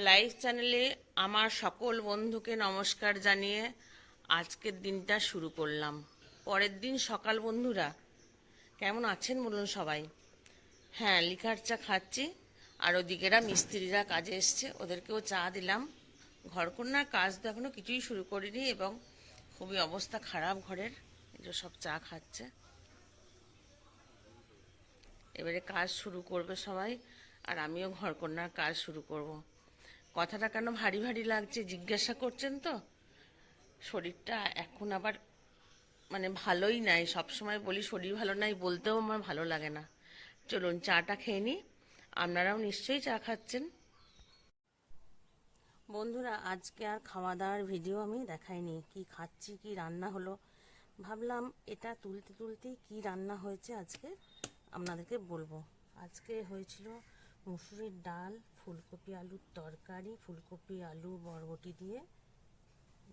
Live চ্যানেলে আমার সকল বন্ধুকে নমস্কার জানিয়ে আজকের দিনটা শুরু করলাম। পরের দিন সকাল বন্ধুরা কেমন আছেন বলুন সবাই। হ্যাঁ, লিকার চা খাচ্ছি। আর ওদিকেরা মিস্ত্রিরা কাজে এসছে, ওদেরকেও চা দিলাম। ঘরকন্যার কাজ তো এখনও কিছুই শুরু করিনি এবং খুবই অবস্থা খারাপ ঘরের, এই যে সব চা খাচ্ছে। এবারে কাজ শুরু করবে সবাই, আর আমিও ঘরকন্যার কাজ শুরু করব। কথাটা কেন ভারী ভারী লাগছে জিজ্ঞাসা করছেন তো? শরীরটা এখন আবার ভালোই নাই। সবসময় বলি শরীর ভালো নাই, বলতেও আমার ভালো লাগে না। চলুন চাটা খেয়ে নিই। আপনারাও নিশ্চয়ই চা খাচ্ছেন। বন্ধুরা, আজকে আর খাওয়া দাওয়ার ভিডিও আমি দেখাইনি। কি খাচ্ছি, কি রান্না হলো, ভাবলাম এটা তুলতে তুলতেই কি রান্না হয়েছে আজকে আপনাদেরকে বলবো। আজকে হয়েছিল মুসুরির ডাল, ফুলকপি আলুর তরকারি, ফুলকপি আলু বরবটি দিয়ে।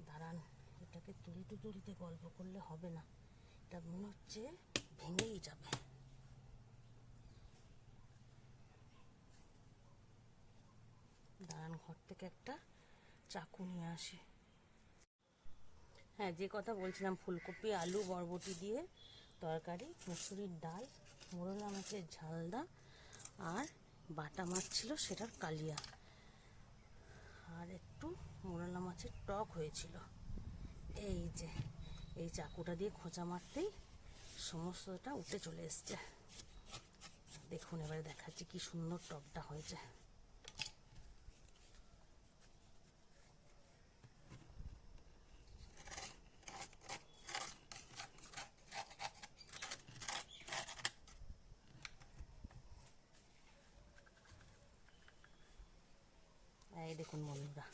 দাঁড়ান, এটাকে তুলতে তুলতে গল্প করলে হবে না, এটা মনে হচ্ছে ভেঙেই যাবে। দাঁড়ান, ঘর থেকে একটা চাকু নিয়ে আসি। হ্যাঁ, যে কথা বলছিলাম, ফুলকপি আলু বরবটি দিয়ে তরকারি, মুসুরির ডাল, মোরলা মাছের ঝালদা, আর বাটা মাছ ছিল সেটার কালিয়া, আর একটু মোরলা মাছের টক হয়েছিল। এই যে এই চাকুটা দিয়ে খোঁচা মারতেই সমস্তটা উঠে চলে এসছে। দেখুন, এবারে দেখাচ্ছি কি সুন্দর টকটা হয়েছে। এই দেখুন বন্ধুরা,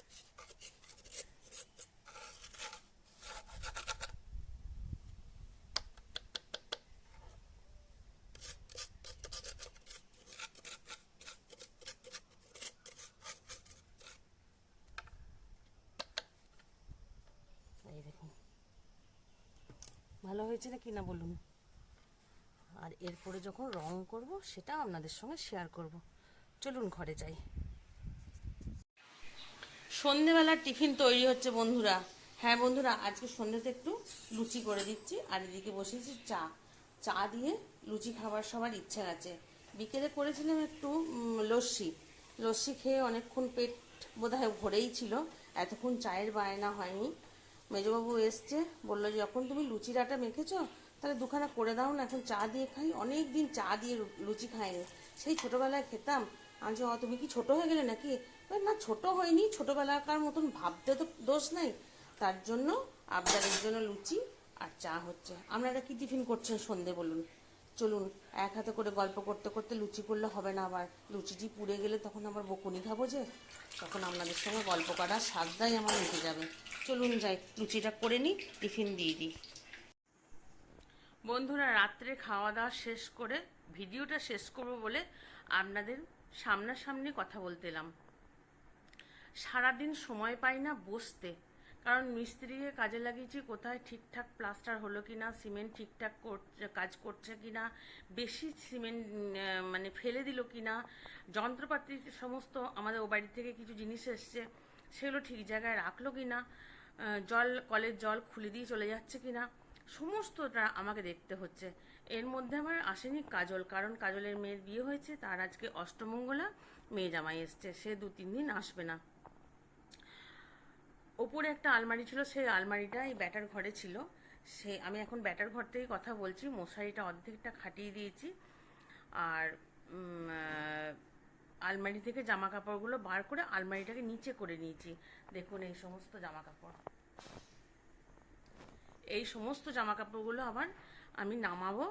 এই দেখুন ভালো হয়েছে না কি না বলুন। আর এরপরে যখন রং করব সেটা আপনাদের সঙ্গে শেয়ার করব। চলুন ঘরে যাই। সন্ধেবেলার টিফিন তৈরি হচ্ছে বন্ধুরা। হ্যাঁ বন্ধুরা, আজকে সন্ধ্যেতে একটু লুচি করে দিচ্ছি, আর এদিকে বসেছি চা। চা দিয়ে লুচি খাবার সবার ইচ্ছা আছে। বিকেলে করেছিলাম একটু লস্যি। লস্যি খেয়ে অনেকক্ষণ পেট বোধহয় ভরেই ছিল, এতক্ষণ চায়ের বায়না হয়নি। মেজবাবু এসছে, বললো যে যখন তুমি লুচির আটা মেখেছো তাহলে দুখানা করে দাও না, এখন চা দিয়ে খাই। অনেক দিন চা দিয়ে লুচি খাইনি, সেই ছোটোবেলায় খেতাম। আমি যে তুমি কি ছোট হয়ে গেলে নাকি? না, ছোট হয়নি, ছোটোবেলাকার মতন ভাবতে তো দোষ নাই। তার জন্য আপনাদের জন্য লুচি আর চা হচ্ছে। আপনারা কি টিফিন করছেন সন্ধে বলুন? চলুন, এক হাতে করে গল্প করতে করতে লুচি করলে হবে না, আবার লুচিটি পুড়ে গেলে তখন আবার বকুনি খাবো যে। তখন আপনাদের সঙ্গে গল্প করার স্বাদটাই আমার মিটে যাবে। চলুন যাই, লুচিটা করে নিই, টিফিন দিয়ে দিই। বন্ধুরা, রাত্রে খাওয়া দাওয়া শেষ করে ভিডিওটা শেষ করব বলে আপনাদের সামনাসামনি কথা বলতে এলাম। সারাদিন সময় পাই না বসতে, কারণ মিস্ত্রিকে কাজে লাগিয়েছি, কোথায় ঠিকঠাক প্লাস্টার হলো কি না, সিমেন্ট ঠিকঠাক কাজ করছে কি না, বেশি সিমেন্ট ফেলে দিল কি না, যন্ত্রপাতি সমস্ত আমাদের ও বাড়ি থেকে কিছু জিনিস এসছে সেগুলো ঠিক জায়গায় রাখলো কি না, কলের জল খুলে দিয়ে চলে যাচ্ছে কি না, সমস্তটা আমাকে দেখতে হচ্ছে। এর মধ্যে আমার আসেনি কাজল, কারণ কাজলের মেয়ের বিয়ে হয়েছে, তার আজকে অষ্টমঙ্গলা, মেয়ে জামাই এসছে, সে 2-3 দিন আসবে না। ওপরে একটা আলমারি ছিল, সেই আলমারিটা এই ব্যাটার ঘরে ছিল। আমি এখন ব্যাটার ঘর থেকে কথা বলছি। মশারিটা অর্ধেকটা খাটিয়ে দিয়েছি, আর আলমারি থেকে জামা কাপড়গুলো বার করে আলমারিটাকে নিচে করে নিয়েছি। দেখুন, এই সমস্ত জামা কাপড়, এই সমস্ত জামা কাপড়গুলো আবার আমি নামাবো,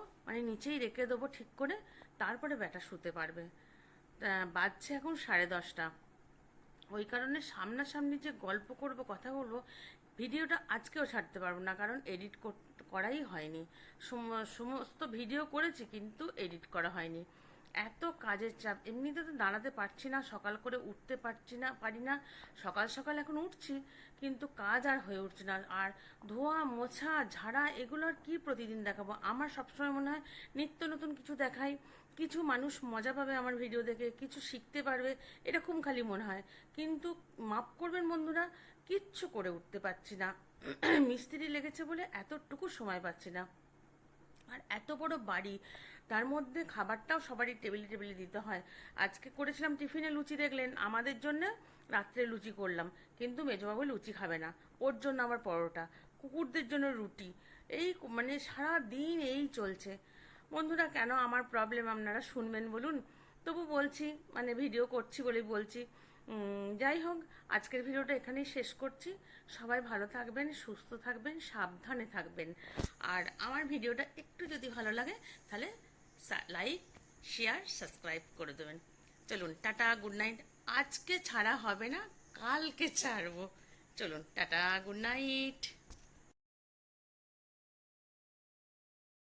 নিচেই রেখে দেবো ঠিক করে, তারপরে ব্যাটা শুতে পারবে। বাজছে এখন 10:30। ওই কারণে সামনাসামনি যে গল্প করব, কথা বলবো, ভিডিওটা আজকেও ছাড়তে পারবো না, কারণ এডিট করাই হয়নি। সমস্ত ভিডিও করেছি কিন্তু এডিট করা হয়নি। এত কাজের চাপ, এমনিতে তো দাঁড়াতে পারছি না, সকাল করে উঠতে পারি না। সকাল সকাল এখন উঠছি, কিন্তু কাজ আর হয়ে উঠছে না। আর ধোয়া মোছা ঝাড়া এগুলো আর কি প্রতিদিন দেখাবো? আমার সবসময় মনে হয় নিত্য নতুন কিছু দেখাই, কিছু মানুষ মজা পাবে আমার ভিডিও দেখে, কিছু শিখতে পারবে, এরকম খালি মনে হয়। কিন্তু মাপ করবেন বন্ধুরা, কিচ্ছু করে উঠতে পারছি না। মিস্ত্রি লেগেছে বলে এতটুকু সময় পাচ্ছি না। আর এত বড় বাড়ি, তার মধ্যে খাবারটাও সবারই টেবিলে টেবিলে দিতে হয়। আজকে করেছিলাম টিফিনে লুচি, দেখলেন, আমাদের জন্য রাত্রে লুচি করলাম, কিন্তু মেজবাবু লুচি খাবে না, ওর জন্য আবার পরোটা, কুকুরদের জন্য রুটি। এই মানে সারা দিন এই চলছে। বন্ধুরা, কেন আমার প্রবলেম আপনারা শুনবেন বলুন? তবু বলছি, মানে ভিডিও করছি বলেই বলছি। যাই হোক, আজকের ভিডিওটা এখানেই শেষ করছি। সবাই ভালো থাকবেন, সুস্থ থাকবেন, সাবধানে থাকবেন। আর আমার ভিডিওটা একটু যদি ভালো লাগে তাহলে লাইক, শেয়ার, সাবস্ক্রাইব করে দেবেন। চলুন টাটা, গুড নাইট। আজকে ছাড়া হবে না, কালকে ছাড়বো। চলুন টাটা, গুড নাইট।